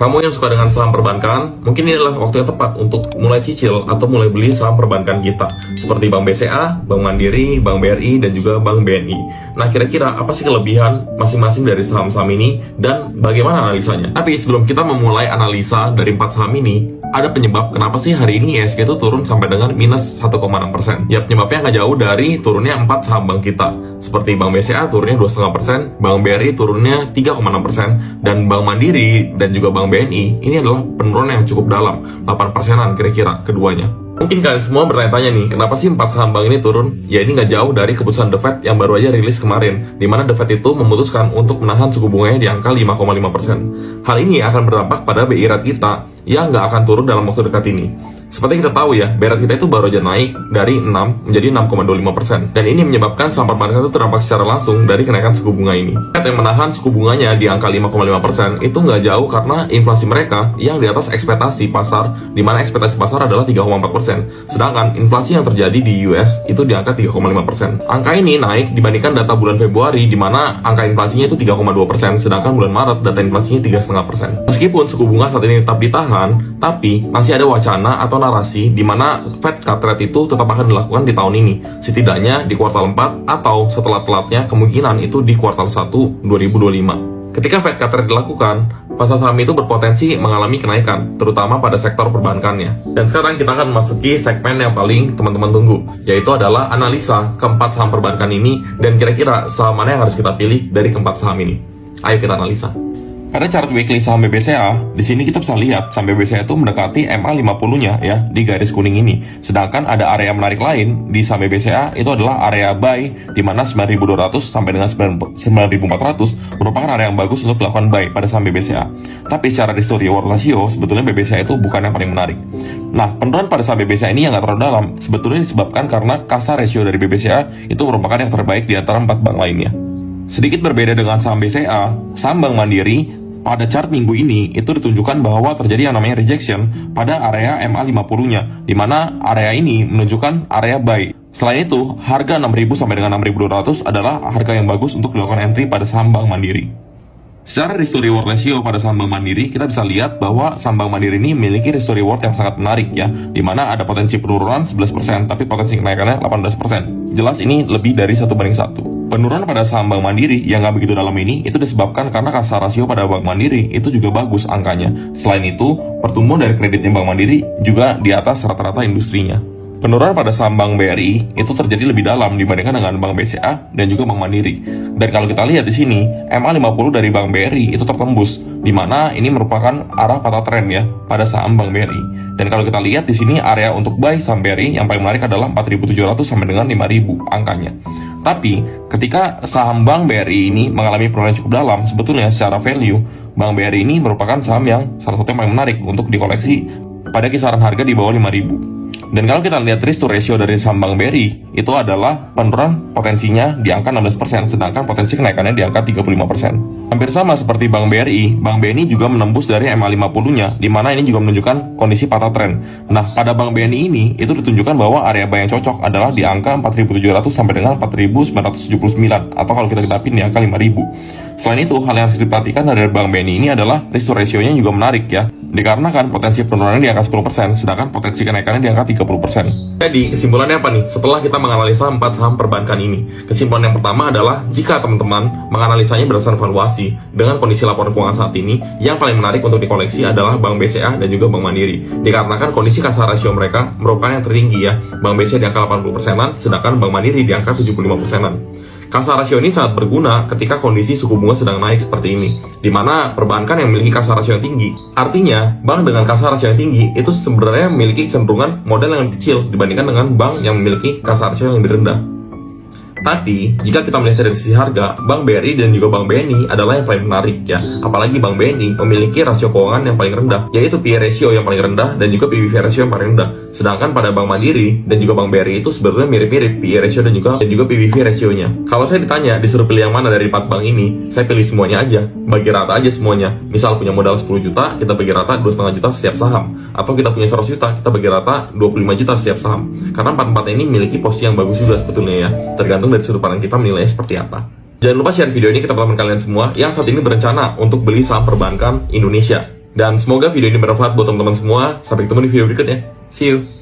Kamu yang suka dengan saham perbankan, mungkin ini adalah waktu yang tepat untuk mulai cicil atau mulai beli saham perbankan kita, seperti Bank BCA, Bank Mandiri, Bank BRI, dan juga Bank BNI. Nah, kira-kira apa sih kelebihan masing-masing dari saham-saham ini, dan bagaimana analisanya? Tapi sebelum kita memulai analisa dari 4 saham ini, ada penyebab kenapa sih hari ini IHSG itu turun sampai dengan minus 1,6%. Ya, penyebabnya nggak jauh dari turunnya 4 saham bank kita, seperti Bank BCA turunnya 2,5%, Bank BRI turunnya 3,6%, dan Bank Mandiri dan juga Bank BNI ini adalah penurunan yang cukup dalam, 8%-an kira-kira keduanya. Mungkin kalian semua bertanya-tanya nih, kenapa sih 4 saham bank ini turun? Ya, ini nggak jauh dari keputusan The Fed yang baru aja rilis kemarin, di mana The Fed itu memutuskan untuk menahan suku bunganya di angka 5,5%. Hal ini akan berdampak pada BI rate kita yang nggak akan turun dalam waktu dekat ini. Seperti kita tahu ya, BI rate kita itu baru aja naik dari 6 menjadi 6,25%. Dan ini menyebabkan saham perbankan itu terdampak secara langsung dari kenaikan suku bunga ini. Fed yang menahan suku bunganya di angka 5,5% itu nggak jauh karena inflasi mereka yang di atas ekspektasi pasar, di mana ekspektasi pasar adalah 3,4%. Sedangkan inflasi yang terjadi di US itu di angka 3,5%. Angka ini naik dibandingkan data bulan Februari, di mana angka inflasinya itu 3,2%, sedangkan bulan Maret data inflasinya 3,5%. Meskipun suku bunga saat ini tetap ditahan, tapi masih ada wacana atau narasi di mana Fed cut rate itu tetap akan dilakukan di tahun ini, setidaknya di kuartal 4 atau setelah telatnya kemungkinan itu di kuartal 1 2025. Ketika Fed cut rate dilakukan, pasar saham itu berpotensi mengalami kenaikan, terutama pada sektor perbankannya. Dan sekarang kita akan memasuki segmen yang paling teman-teman tunggu, yaitu adalah analisa keempat saham perbankan ini dan kira-kira saham mana yang harus kita pilih dari keempat saham ini. Ayo kita analisa. Pada chart weekly saham BBCA, di sini kita bisa lihat saham BBCA itu mendekati MA50-nya ya di garis kuning ini. Sedangkan ada area menarik lain di saham BBCA itu adalah area buy di mana 9.200 sampai dengan 9.400 merupakan area yang bagus untuk dilakukan buy pada saham BBCA. Tapi secara risk to reward ratio sebetulnya BBCA itu bukan yang paling menarik. Nah, penurunan pada saham BBCA ini yang nggak terlalu dalam sebetulnya disebabkan karena CASA ratio dari BBCA itu merupakan yang terbaik di antara 4 bank lainnya. Sedikit berbeda dengan saham BCA, saham Bank Mandiri pada chart minggu ini itu ditunjukkan bahwa terjadi yang namanya rejection pada area MA50-nya, di mana area ini menunjukkan area buy. Selain itu, harga 6.000 sampai dengan 6.200 adalah harga yang bagus untuk dilakukan entry pada saham Bank Mandiri. Secara risk to reward ratio pada saham Bank Mandiri, kita bisa lihat bahwa saham Bank Mandiri ini memiliki risk to reward yang sangat menarik ya, di mana ada potensi penurunan 11%, tapi potensi kenaikannya 18%. Jelas ini lebih dari 1:1. Penurunan pada saham Bank Mandiri yang nggak begitu dalam ini itu disebabkan karena CASA rasio pada Bank Mandiri itu juga bagus angkanya. Selain itu, pertumbuhan dari kreditnya Bank Mandiri juga di atas rata-rata industrinya. Penurunan pada saham Bank BRI itu terjadi lebih dalam dibandingkan dengan Bank BCA dan juga Bank Mandiri. Dan kalau kita lihat di sini, MA50 dari Bank BRI itu tertembus, di mana ini merupakan arah patah tren ya pada saham Bank BRI. Dan kalau kita lihat di sini area untuk buy saham BRI yang paling menarik adalah 4.700 sampai dengan 5.000 angkanya. Tapi ketika saham Bank BRI ini mengalami penurunan cukup dalam, sebetulnya secara value Bank BRI ini merupakan saham yang salah satu yang paling menarik untuk dikoleksi pada kisaran harga di bawah 5.000. Dan kalau kita lihat risk to ratio dari saham Bank BRI itu adalah penurunan potensinya di angka 16%, sedangkan potensi kenaikannya di angka 35%. Hampir sama seperti Bank BRI, Bank BNI juga menembus dari MA50-nya, di mana ini juga menunjukkan kondisi patah tren. Nah, pada Bank BNI ini itu ditunjukkan bahwa area buy yang cocok adalah di angka 4.700 sampai dengan 4.979, atau kalau kita kedapin di angka 5.000. Selain itu, hal yang harus diperhatikan dari Bank BNI ini adalah risk to ratio-nya juga menarik ya, dikarenakan potensi penurunannya di angka 10%, sedangkan potensi kenaikannya di angka 30%. Jadi, kesimpulannya apa nih? Setelah kita menganalisa 4 saham perbankan ini, kesimpulan yang pertama adalah jika teman-teman menganalisanya berdasarkan valuasi dengan kondisi laporan keuangan saat ini, yang paling menarik untuk dikoleksi adalah Bank BCA dan juga Bank Mandiri, dikarenakan kondisi CASA rasio mereka merupakan yang tertinggi ya. Bank BCA di angka 80%-an, sedangkan Bank Mandiri di angka 75%-an. CASA rasio ini sangat berguna ketika kondisi suku bunga sedang naik seperti ini, di mana perbankan yang memiliki CASA rasio yang tinggi. Artinya, bank dengan CASA rasio yang tinggi itu sebenarnya memiliki kecenderungan modal yang lebih kecil dibandingkan dengan bank yang memiliki CASA rasio yang lebih rendah. Tapi, jika kita melihat dari sisi harga, Bank BRI dan juga Bank BNI adalah yang paling menarik ya. Apalagi Bank BNI memiliki rasio keuangan yang paling rendah, yaitu PE ratio yang paling rendah dan juga PBV ratio yang paling rendah. Sedangkan pada Bank Mandiri dan juga Bank BRI itu sebetulnya mirip-mirip PE ratio dan juga PBV rasionya. Kalau saya ditanya disuruh pilih yang mana dari 4 bank ini, saya pilih semuanya aja, bagi rata aja semuanya. Misal punya modal 10 juta, kita bagi rata 2,5 juta setiap saham. Atau kita punya 100 juta, kita bagi rata 25 juta setiap saham. Karena 4-4 ini memiliki posisi yang bagus juga sebetulnya ya, tergantung dari sudut pandang kita menilainya seperti apa. Jangan lupa share video ini ke teman-teman kalian semua yang saat ini berencana untuk beli saham perbankan Indonesia. Dan semoga video ini bermanfaat buat teman-teman semua. Sampai ketemu di video berikutnya. See you!